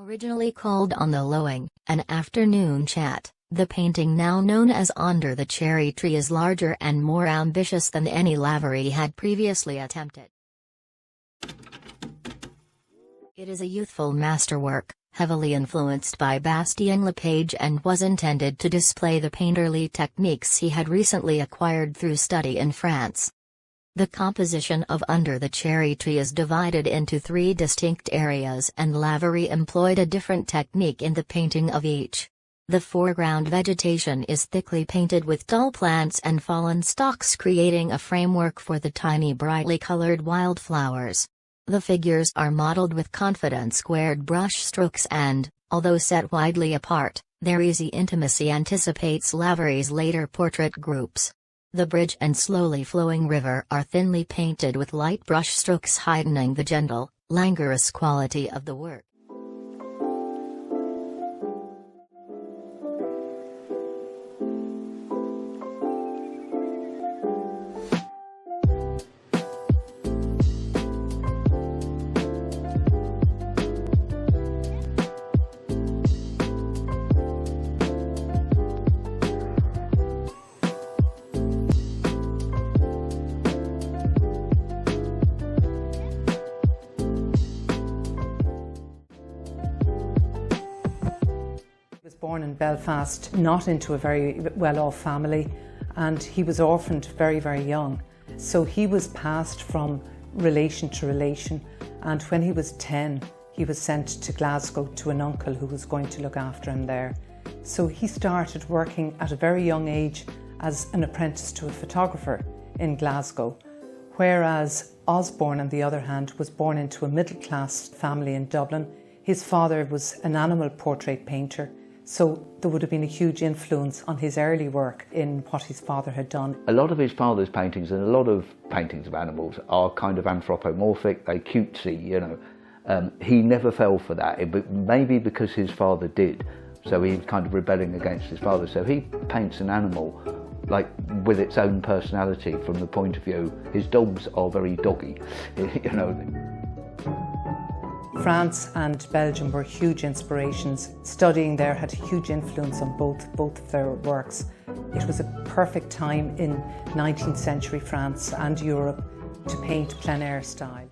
Originally called On the Lowing, an afternoon chat, the painting now known as Under the Cherry Tree is larger and more ambitious than any Lavery had previously attempted. It is a youthful masterwork, heavily influenced by Bastien Lepage, and was intended to display the painterly techniques he had recently acquired through study in France. The composition of Under the Cherry Tree is divided into three distinct areas, and Lavery employed a different technique in the painting of each. The foreground vegetation is thickly painted with dull plants and fallen stalks, creating a framework for the tiny brightly colored wildflowers. The figures are modeled with confident squared brush strokes and, although set widely apart, their easy intimacy anticipates Lavery's later portrait groups. The bridge and slowly flowing river are thinly painted with light brush strokes, heightening the gentle, languorous quality of the work. He was born in Belfast, not into a very well-off family, and he was orphaned very, very young. So he was passed from relation to relation, and when he was 10, he was sent to Glasgow to an uncle who was going to look after him there. So he started working at a very young age as an apprentice to a photographer in Glasgow, whereas Osborne, on the other hand, was born into a middle-class family in Dublin. His father was an animal portrait painter, so there would have been a huge influence on his early work in what his father had done. A lot of his father's paintings, and a lot of paintings of animals, are kind of anthropomorphic, they're cutesy, you know. He never fell for that, but maybe because his father did, so he's kind of rebelling against his father. So he paints an animal like with its own personality from the point of view, his dogs are very doggy, you know. France and Belgium were huge inspirations. Studying there had a huge influence on both of their works. It was a perfect time in 19th century France and Europe to paint plein air style.